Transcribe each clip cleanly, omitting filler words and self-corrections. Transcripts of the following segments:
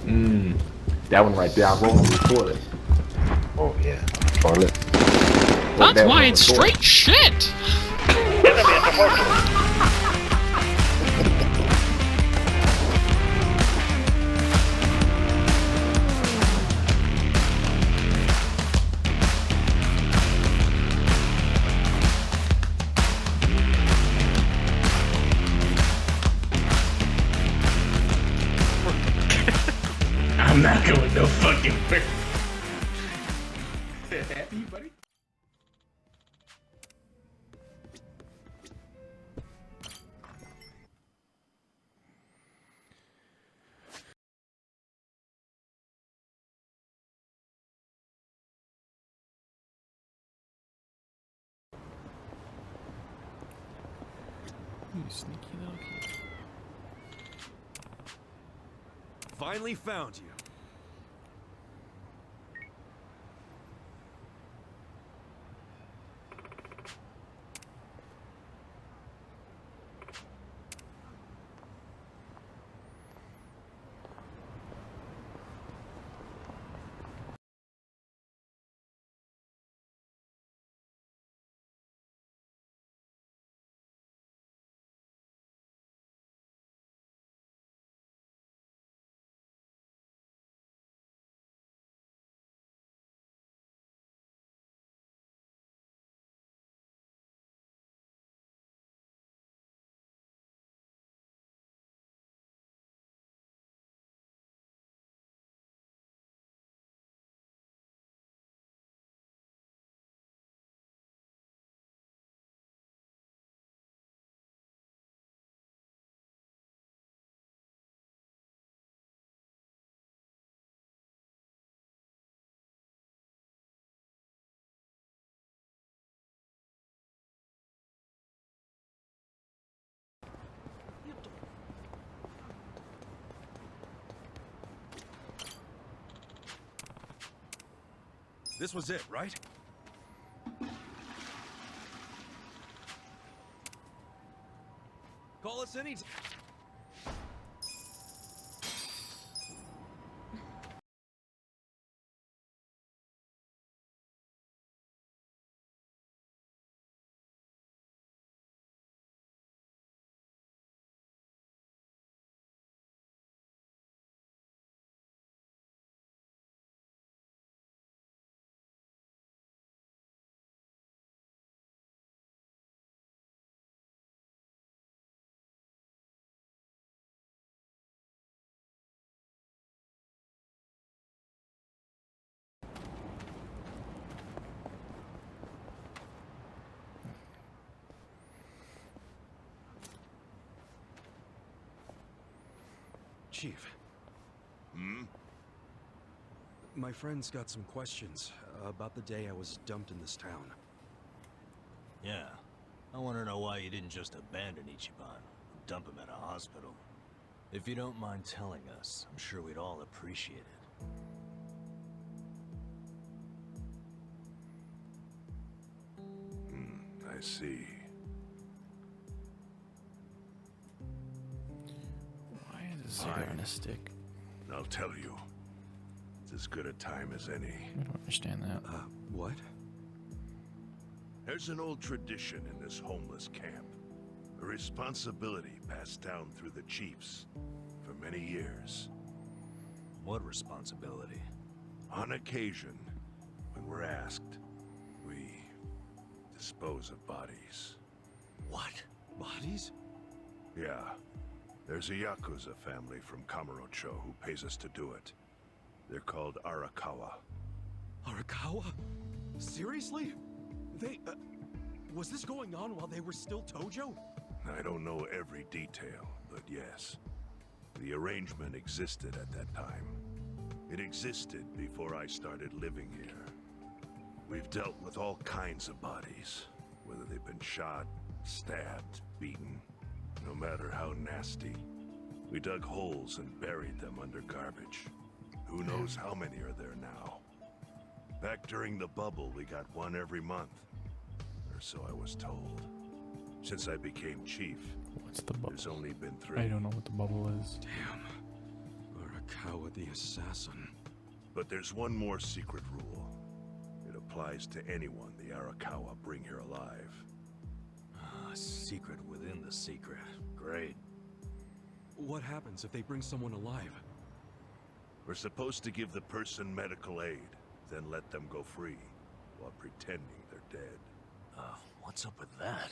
That one right there, I rolled on the toilet. Oh yeah, toilet. That's why it's straight shit! I'm not going no fucking way. Happy, buddy? You sneaky little kid. Finally found you. This was it, right? Call us any. Chief. My friend's got some questions about the day I was dumped in this town. Yeah. I want to know why you didn't just abandon Ichiban and dump him at a hospital. If you don't mind telling us, I'm sure we'd all appreciate it. I see. Why is a cigar on a stick? I'll tell you. It's as good a time as any. I don't understand that. What? There's an old tradition in this homeless camp. A responsibility passed down through the chiefs for many years. What responsibility? On occasion, when we're asked, we dispose of bodies. What? Bodies? Yeah. There's a Yakuza family from Kamurocho who pays us to do it. They're called Arakawa. Arakawa? Seriously? They, was this going on while they were still Tojo? I don't know every detail, but yes. The arrangement existed at that time. It existed before I started living here. We've dealt with all kinds of bodies, whether they've been shot, stabbed, beaten, no matter how nasty. We dug holes and buried them under garbage. Who knows how many are there now? Back during the bubble, we got one every month. Or so I was told. Since I became chief, What's the bubble? there's only been 3. I don't know what the bubble is. Damn. Arakawa, The assassin. But there's one more secret rule. It applies to anyone the Arakawa bring here alive. A secret within the secret. Great. What happens if they bring someone alive? We're supposed to give the person medical aid, then let them go free, while pretending they're dead. What's up with that?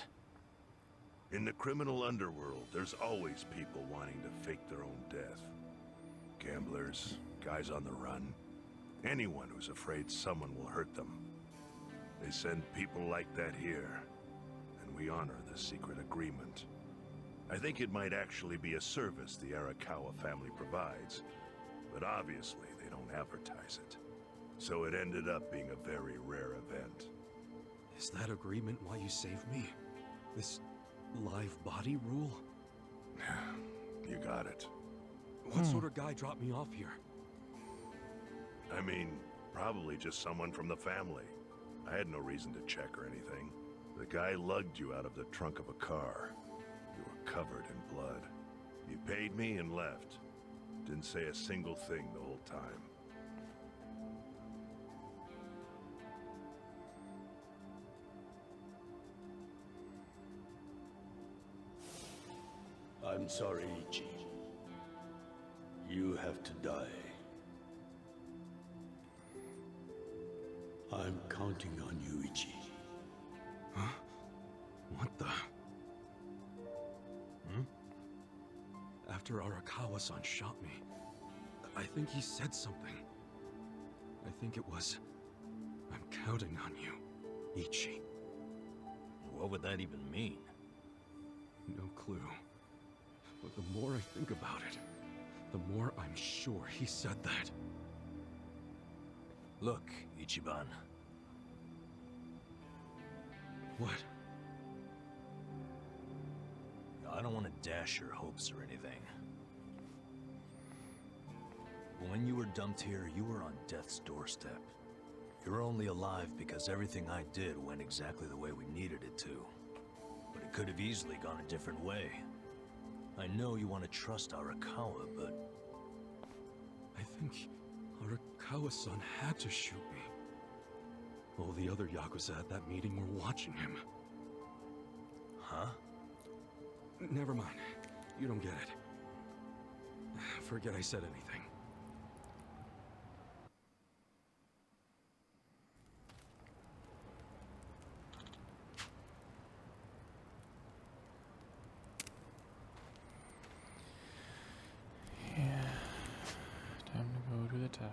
In the criminal underworld, there's always people wanting to fake their own death. Gamblers, guys on the run, anyone who's afraid someone will hurt them. They send people like that here, and we honor the secret agreement. I think it might actually be a service the Arakawa family provides, but obviously they don't advertise it. So it ended up being a very rare event. Is that agreement why you saved me? This live body rule? You got it. What sort of guy dropped me off here? I mean, probably just someone from the family. I had no reason to check or anything. The guy lugged you out of the trunk of a car. You were covered in blood. You paid me and left. Didn't say a single thing the whole time. I'm sorry, Ichi. You have to die. I'm counting on you, Ichi. Huh? What the? After Arakawa-san shot me, I think he said something. I think it was, I'm counting on you, Ichi. What would that even mean? No clue. But the more I think about it, the more I'm sure he said that. Look, Ichiban. What? I don't want to dash your hopes or anything. But when you were dumped here, you were on death's doorstep. You're only alive because everything I did went exactly the way we needed it to. But it could have easily gone a different way. I know you want to trust Arakawa, but... I think Arakawa-san had to shoot me. All the other Yakuza at that meeting were watching him. Huh? Never mind. You don't get it. Forget I said anything. Yeah. Time to go to the tower.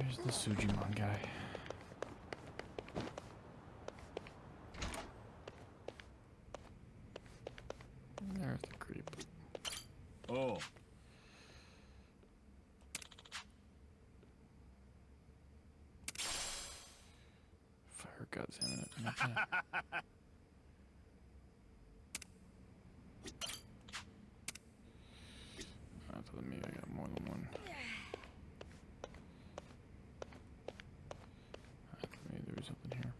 There's the Sujimon guy. There's the creep. Oh. Fire guts in it. Okay. That's what maybe I got more than one. Maybe there was something here.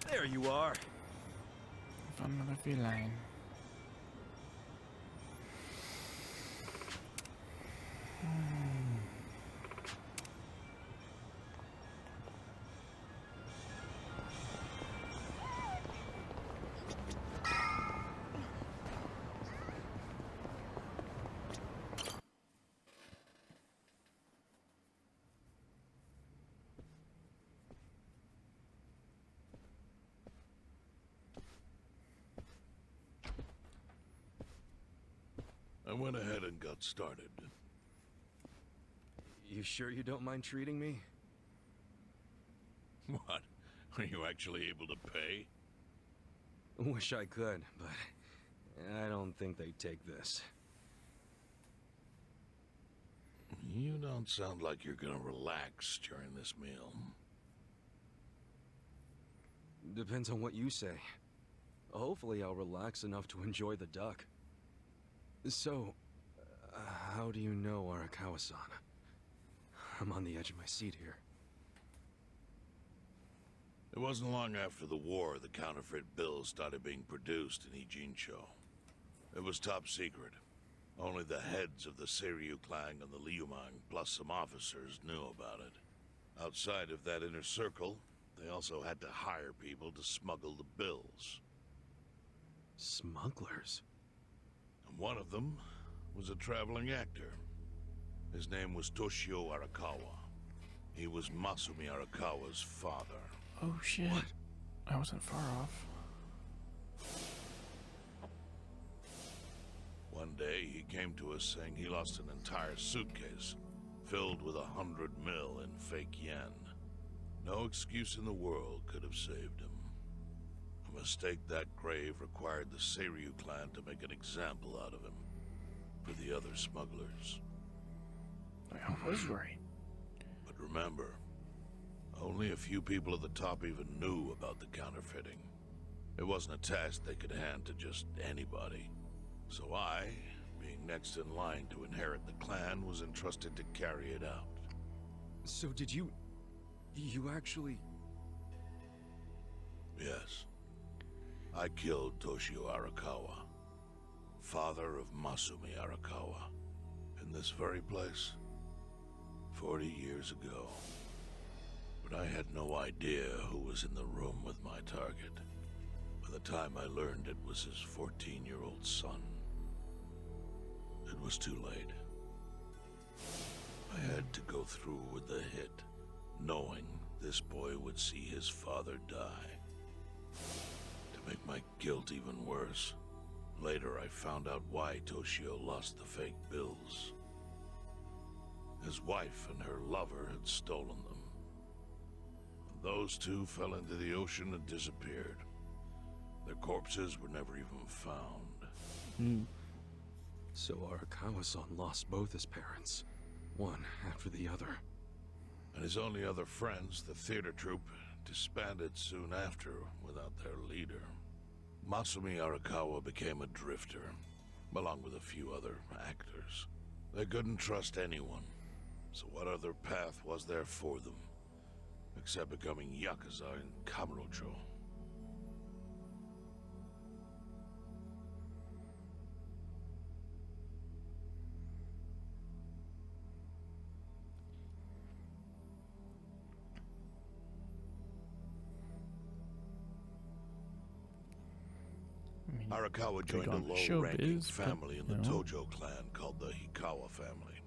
There you are. Found another feline. I went ahead and got started. You sure you don't mind treating me? What? Are you actually able to pay? Wish I could, but I don't think they'd take this. You don't sound like you're gonna relax during this meal. Depends on what you say. Hopefully I'll relax enough to enjoy the duck. So, how do you know Arakawa-san? I'm on the edge of my seat here. It wasn't long after the war the counterfeit bills started being produced in Ijincho. It was top secret. Only the heads of the Seiryu clan and the Liumang, plus some officers, knew about it. Outside of that inner circle, they also had to hire people to smuggle the bills. Smugglers? And one of them was a traveling actor. His name was Toshio Arakawa. He was Masumi Arakawa's father. Oh shit. What? I wasn't far off. One day, he came to us saying he lost an entire suitcase filled with 100 mil in fake yen. No excuse in the world could have saved him. mistake that grave required the Seiryu clan to make an example out of him for the other smugglers. I was right. But remember, only a few people at the top even knew about the counterfeiting. It wasn't a task they could hand to just anybody. So I, being next in line to inherit the clan, was entrusted to carry it out. So did you actually... Yes. I killed Toshio Arakawa, father of Masumi Arakawa, in this very place, 40 years ago. But I had no idea who was in the room with my target. By the time I learned it was his 14-year-old son. It was too late. I had to go through with the hit, knowing this boy would see his father die. To make my guilt even worse, later I found out why Toshio lost the fake bills. His wife and her lover had stolen them. Those two fell into the ocean and disappeared. Their corpses were never even found. So Arakawa-san lost both his parents, one after the other. And his only other friends, the theater troupe, disbanded soon after without their leader. Masumi Arakawa became a drifter, along with a few other actors. They couldn't trust anyone, so what other path was there for them, except becoming Yakuza in Kamurocho? Arakawa joined a low-ranking family in the Tojo clan called the Hikawa family.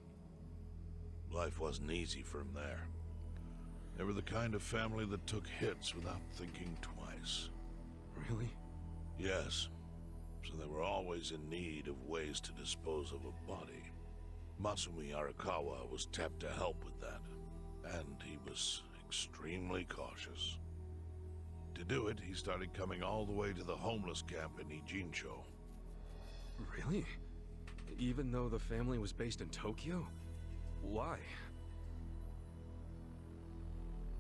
Life wasn't easy for him there. They were the kind of family that took hits without thinking twice. Really? Yes. So they were always in need of ways to dispose of a body. Masumi Arakawa was tapped to help with that, and he was extremely cautious. To do it, he started coming all the way to the homeless camp in Ijincho. Really? Even though the family was based in Tokyo? Why?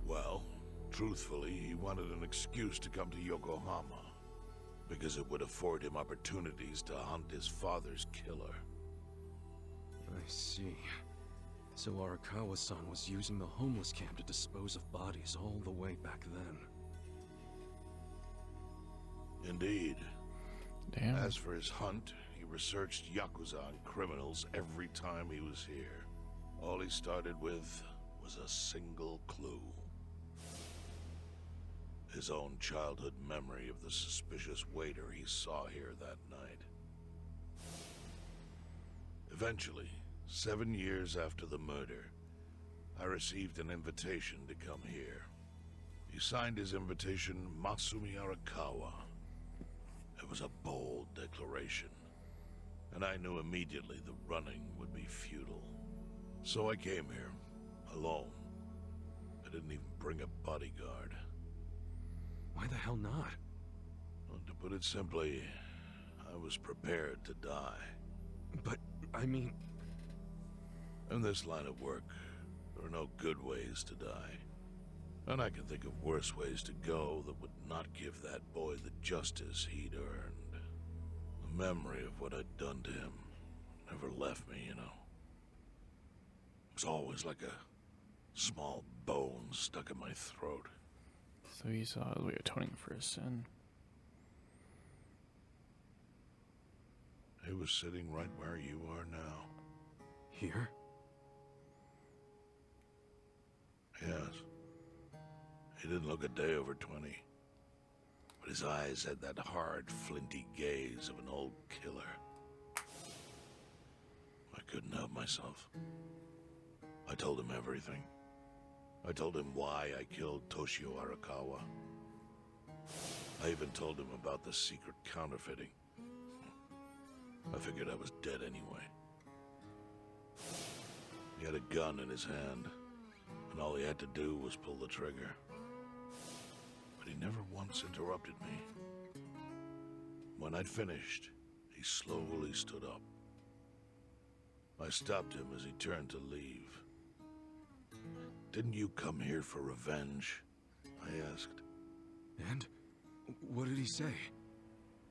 Well, truthfully, he wanted an excuse to come to Yokohama, because it would afford him opportunities to hunt his father's killer. I see. So Arakawa-san was using the homeless camp to dispose of bodies all the way back then. Indeed. Damn. As for his hunt, he researched Yakuza and criminals every time he was here. All he started with was a single clue. His own childhood memory of the suspicious waiter he saw here that night. Eventually, 7 years after the murder, I received an invitation to come here. He signed his invitation Masumi Arakawa. It was a bold declaration, and I knew immediately the running would be futile. So I came here, alone. I didn't even bring a bodyguard. Why the hell not? Well, to put it simply, I was prepared to die. But, I mean... In this line of work, there are no good ways to die. And I can think of worse ways to go that would not give that boy the justice he'd earned. The memory of what I'd done to him never left me, you know. It was always like a small bone stuck in my throat. So he saw his way of atoning for his sin. He was sitting right where you are now. Here? Yes. He didn't look a day over 20. But his eyes had that hard, flinty gaze of an old killer. I couldn't help myself. I told him everything. I told him why I killed Toshio Arakawa. I even told him about the secret counterfeiting. I figured I was dead anyway. He had a gun in his hand, and all he had to do was pull the trigger. But he never once interrupted me. When I'd finished, he slowly stood up. I stopped him as he turned to leave. "Didn't you come here for revenge?" I asked. And? What did he say?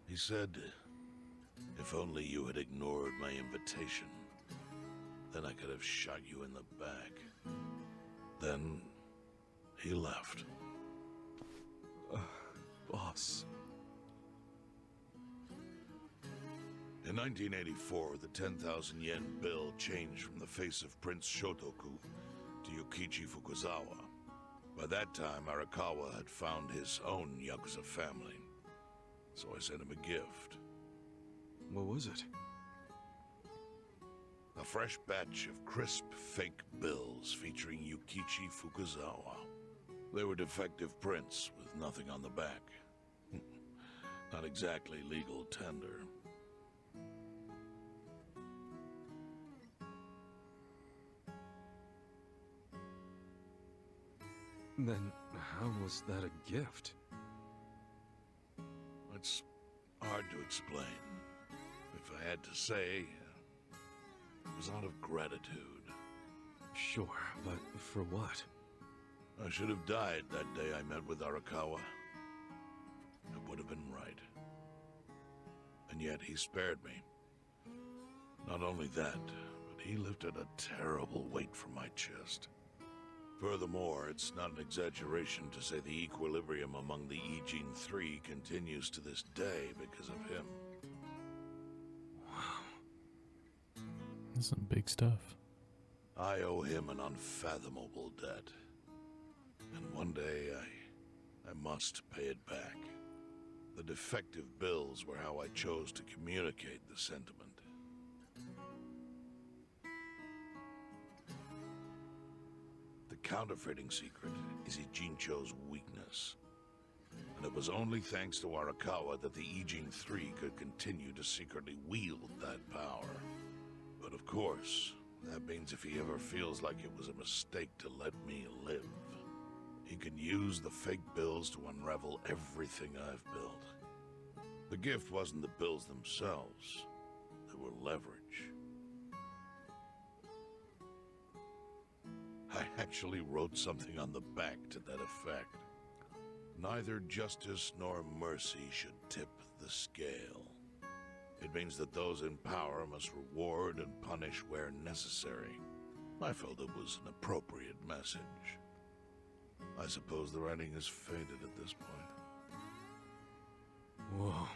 He said, "If only you had ignored my invitation, then I could have shot you in the back." Then he left. Boss. In 1984, the 10,000 yen bill changed from the face of Prince Shotoku to Yukichi Fukuzawa. By that time, Arakawa had found his own Yakuza family, so I sent him a gift. What was it? A fresh batch of crisp fake bills featuring Yukichi Fukuzawa. They were defective prints with nothing on the back. Not exactly legal tender. Then how was that a gift? It's hard to explain. If I had to say, it was out of gratitude. Sure, but for what? I should have died that day I met with Arakawa. It would have been right. And yet he spared me. Not only that, but he lifted a terrible weight from my chest. Furthermore, it's not an exaggeration to say the equilibrium among the Ijin Three continues to this day because of him. Wow. That's some big stuff. I owe him an unfathomable debt. And one day, I must pay it back. The defective bills were how I chose to communicate the sentiment. The counterfeiting secret is Ijincho's weakness. And it was only thanks to Arakawa that the Ijin Three could continue to secretly wield that power. But of course, that means if he ever feels like it was a mistake to let me live, he can use the fake bills to unravel everything I've built. The gift wasn't the bills themselves. They were leverage. I actually wrote something on the back to that effect. Neither justice nor mercy should tip the scale. It means that those in power must reward and punish where necessary. I felt it was an appropriate message. I suppose the writing has faded at this point. Whoa.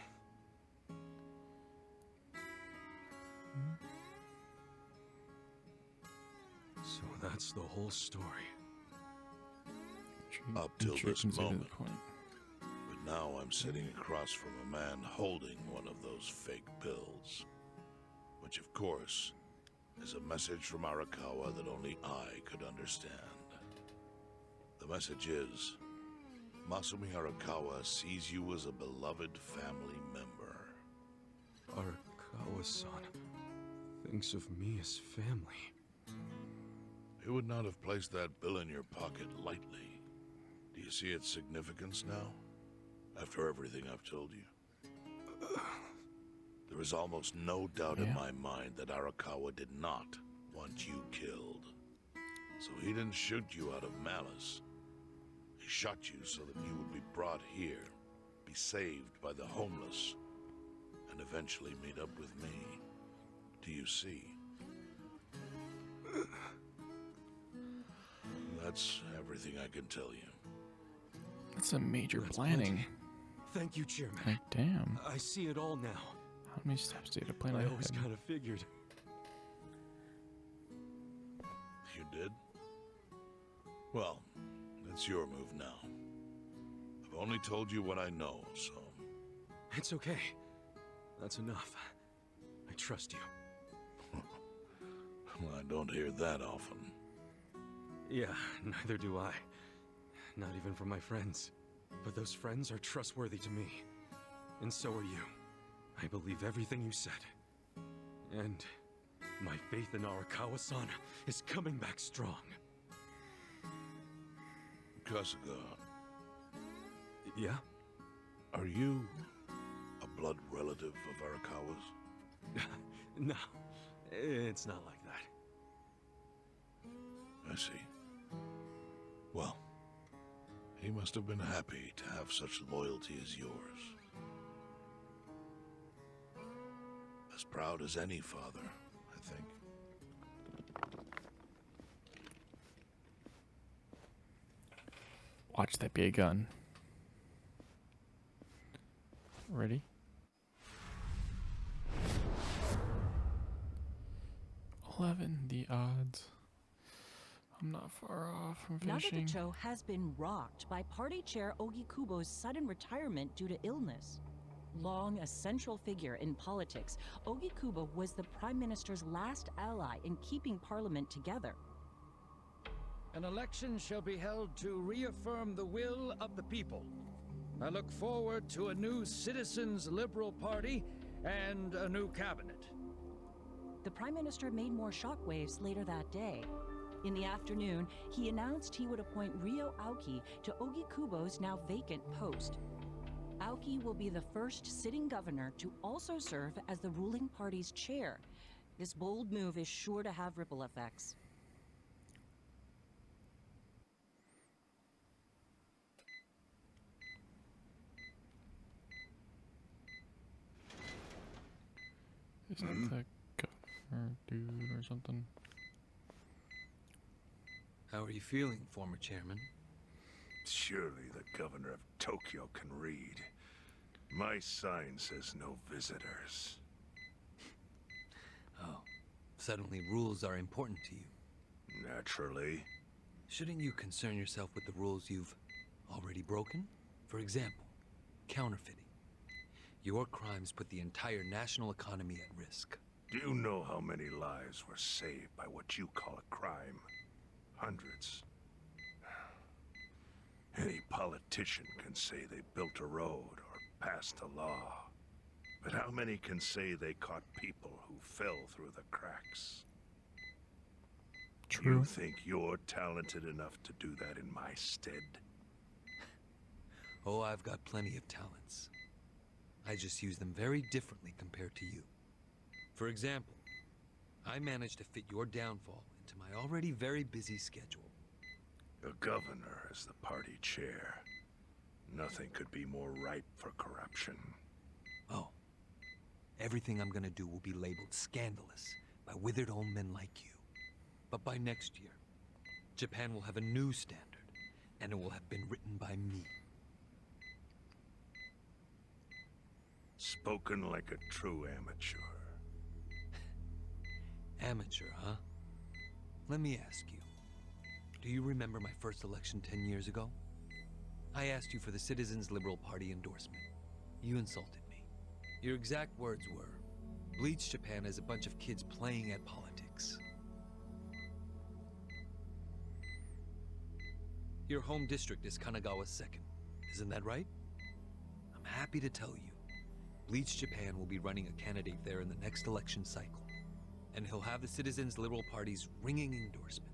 So that's the whole story. Up till this moment. Point. But now I'm sitting across from a man holding one of those fake bills. Which, of course, is a message from Arakawa that only I could understand. The message is, Masumi Arakawa sees you as a beloved family member. Arakawa-san thinks of me as family. He would not have placed that bill in your pocket lightly. Do you see its significance now? After everything I've told you? There is almost no doubt in my mind that Arakawa did not want you killed. So he didn't shoot you out of malice. He shot you so that you would be brought here, be saved by the homeless, and eventually meet up with me. Do you see? That's everything I can tell you. That's some major That's planning. plenty. Thank you, Chairman. Like, damn. I see it all now. How many steps did you plan I ahead? always kind of figured. You did? Well, it's your move now. I've only told you what I know, so... It's okay. That's enough. I trust you. Well, I don't hear that often. Yeah, neither do I. Not even from my friends. But those friends are trustworthy to me. And so are you. I believe everything you said. And my faith in Arakawa-san is coming back strong. Kasuga, Yeah? are you a blood relative of Arakawa's? No, it's not like that. I see. Well, he must have been happy to have such loyalty as yours. As proud as any father, I think. Watch that be a gun. Ready? The odds. I'm not far off from finishing. Nagato has been rocked by party chair Ogikubo's sudden retirement due to illness. Long a central figure in politics, Ogikubo was the prime minister's last ally in keeping parliament together. An election shall be held to reaffirm the will of the people. I look forward to a new Citizens Liberal Party and a new cabinet. The prime minister made more shockwaves later that day. In the afternoon, he announced he would appoint Ryo Aoki to Ogikubo's now vacant post. Aoki will be the first sitting governor to also serve as the ruling party's chair. This bold move is sure to have ripple effects. Isn't that governor dude or something? How are you feeling, former chairman? Surely the governor of Tokyo can read. My sign says no visitors. Oh, suddenly rules are important to you. Naturally. Shouldn't you concern yourself with the rules you've already broken? For example, counterfeiting. Your crimes put the entire national economy at risk. Do you know how many lives were saved by what you call a crime? Hundreds. Any politician can say they built a road or passed a law. But how many can say they caught people who fell through the cracks? True. You think you're talented enough to do that in my stead? Oh, I've got plenty of talents. I just use them very differently compared to you. For example, I managed to fit your downfall into my already very busy schedule. A governor as the party chair. Nothing could be more ripe for corruption. Oh, everything I'm gonna do will be labeled scandalous by withered old men like you. But by next year, Japan will have a new standard, and it will have been written by me. Spoken like a true amateur. Amateur, huh? Let me ask you. Do you remember my first election 10 years ago? I asked you for the Citizens Liberal Party endorsement. You insulted me. Your exact words were, "Bleach Japan is a bunch of kids playing at politics." Your home district is Kanagawa's second. Isn't that right? I'm happy to tell you, Bleach Japan will be running a candidate there in the next election cycle. And he'll have the Citizens Liberal Party's ringing endorsement.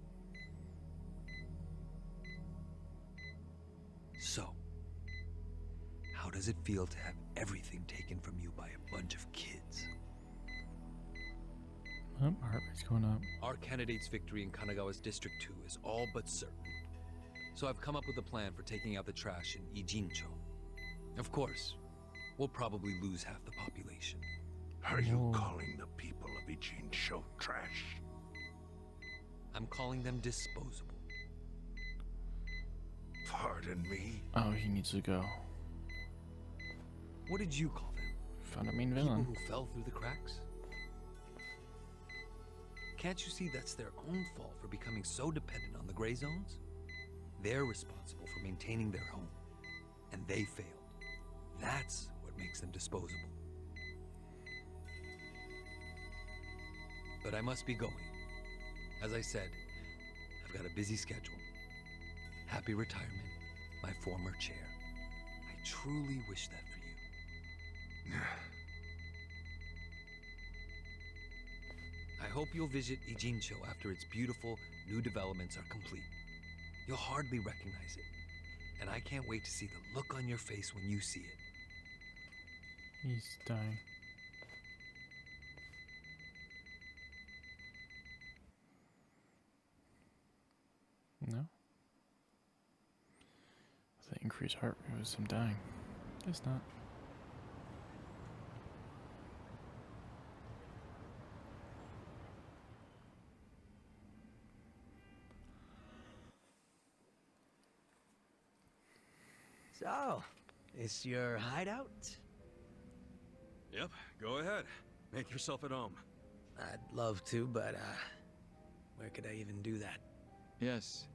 So, how does it feel to have everything taken from you by a bunch of kids? Oh, my heart rate's going up. Our candidate's victory in Kanagawa's District 2 is all but certain. So I've come up with a plan for taking out the trash in Ijincho. Of course, we'll probably lose half the population. Are you calling the people of Ijincho trash? I'm calling them disposable. Pardon me? Oh, he needs to go. What did you call them? Found a main People villain. who fell through the cracks? Can't you see that's their own fault for becoming so dependent on the gray zones? They're responsible for maintaining their home, and they failed. That's what makes them disposable. But I must be going. As I said, I've got a busy schedule. Happy retirement, my former chair. I truly wish that for you. I hope you'll visit Ijincho after its beautiful new developments are complete. You'll hardly recognize it, and I can't wait to see the look on your face when you see it. He's dying. No? The increased heart rate was him dying. Guess not. So, is your hideout? Yep, go ahead. Make yourself at home. I'd love to, but, where could I even do that? Yes.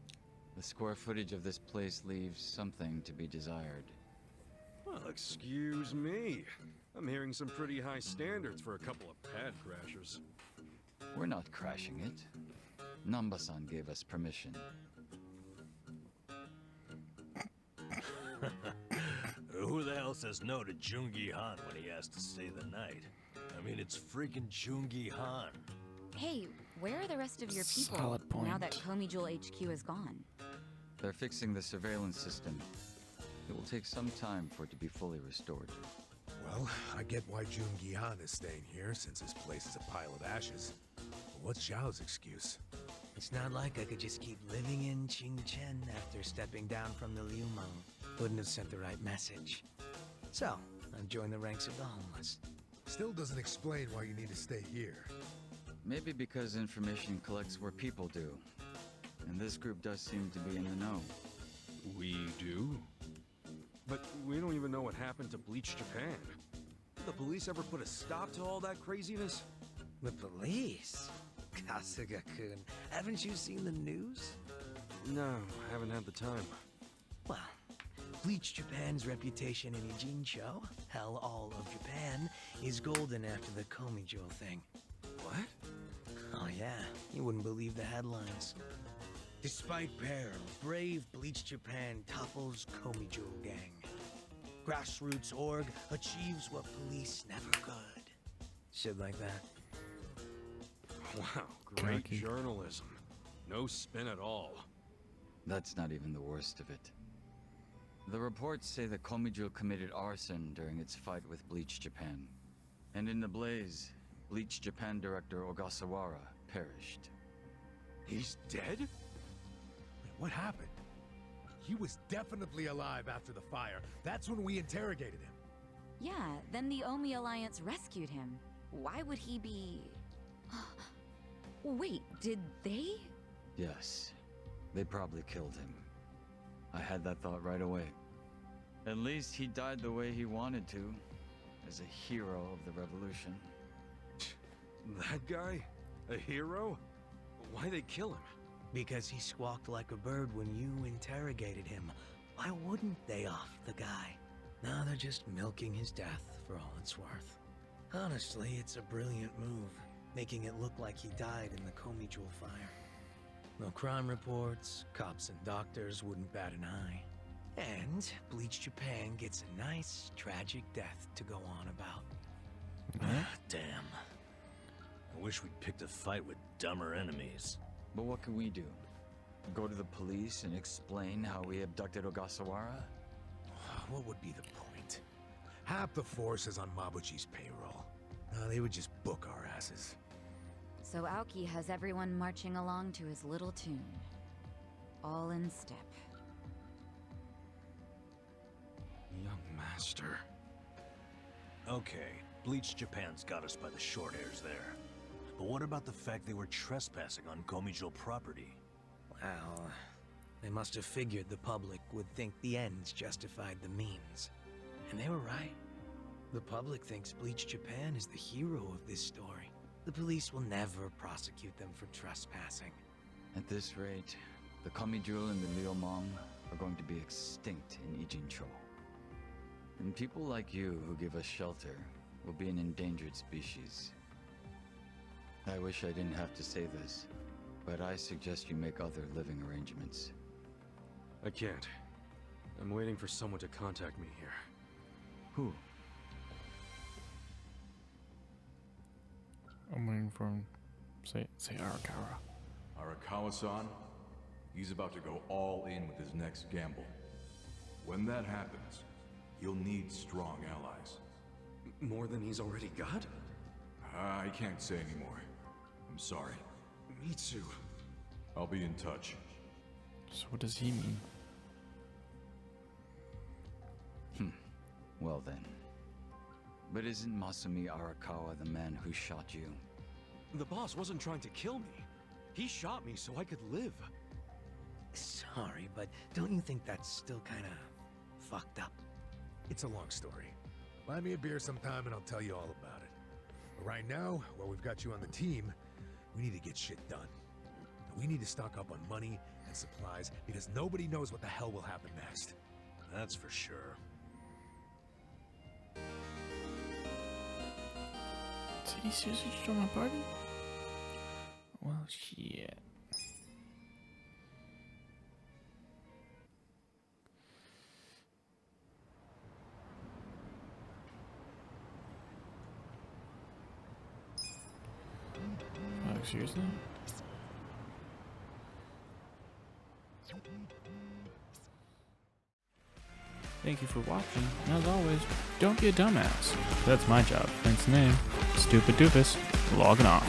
The square footage of this place leaves something to be desired. Well, excuse me. I'm hearing some pretty high standards for a couple of pad crashers. We're not crashing it. Namba-san gave us permission. Who the hell says no to Jungi Han when he asks to stay the night? I mean, it's freaking Jungi Han. Hey, where are the rest of your people Solid point. now that Komi Jewel HQ is gone? They're fixing the surveillance system. It will take some time for it to be fully restored. Well, I get why Jungi Han is staying here, since his place is a pile of ashes. But what's Xiao's excuse? It's not like I could just keep living in Qingchen after stepping down from the Liumeng. Wouldn't have sent the right message. So, I've joined the ranks of the homeless. Still doesn't explain why you need to stay here. Maybe because information collects where people do. And this group does seem to be in the know. We do? But we don't even know what happened to Bleach Japan. Did the police ever put a stop to all that craziness? The police? Kasuga-kun, haven't you seen the news? No, haven't had the time. Well, Bleach Japan's reputation in Ijincho, hell all of Japan, is golden after the Komi Jewel thing. What? Oh yeah, you wouldn't believe the headlines. Despite peril, brave Bleach Japan topples Komi Jewel gang. Grassroots org achieves what police never could. Shit like that. Wow, great Cocky. journalism. No spin at all. That's not even the worst of it. The reports say that Komijul committed arson during its fight with Bleach Japan. And in the blaze, Bleach Japan director Ogasawara perished. He's dead? Wait, what happened? He was definitely alive after the fire. That's when we interrogated him. Yeah, then the Omi Alliance rescued him. Why would he be... Wait, did they? Yes, they probably killed him. I had that thought right away. At least he died the way he wanted to, as a hero of the revolution. That guy? A hero? Why'd they kill him? Because he squawked like a bird when you interrogated him. Why wouldn't they off the guy? Now they're just milking his death for all it's worth. Honestly, it's a brilliant move, making it look like he died in the Komi Jewel fire. No crime reports, cops and doctors wouldn't bat an eye. And Bleach Japan gets a nice, tragic death to go on about. Damn. I wish we'd picked a fight with dumber enemies. But what can we do? Go to the police and explain how we abducted Ogasawara? What would be the point? Half the force is on Mabuchi's payroll. They would just book our asses. So Aoki has everyone marching along to his little tune. All in step. Young master. Okay, Bleach Japan's got us by the short hairs there. But what about the fact they were trespassing on Komijul property? Well, they must have figured the public would think the ends justified the means. And they were right. The public thinks Bleach Japan is the hero of this story. The police will never prosecute them for trespassing. At this rate, the Komijul and the Liumeng are going to be extinct in Ijincho. And people like you who give us shelter will be an endangered species. I wish I didn't have to say this, but I suggest you make other living arrangements. I can't. I'm waiting for someone to contact me here. Who? I'm waiting for him. Say Arakawa. Arakawa-san, he's about to go all in with his next gamble. When that happens, you'll need strong allies. More than he's already got? I can't say anymore. I'm sorry. Me too. I'll be in touch. So what does he mean? Well then. But isn't Masumi Arakawa the man who shot you? The boss wasn't trying to kill me. He shot me so I could live. Sorry, but don't you think that's still kind of fucked up? It's a long story. Buy me a beer sometime and I'll tell you all about it. But right now, while we've got you on the team, we need to get shit done. We need to stock up on money and supplies because nobody knows what the hell will happen next. That's for sure. Did he seriously join my party? Well, shit. Oh, seriously? Thank you for watching, and as always, don't be a dumbass. That's my job, hence the name. Stupid Doofus, logging off.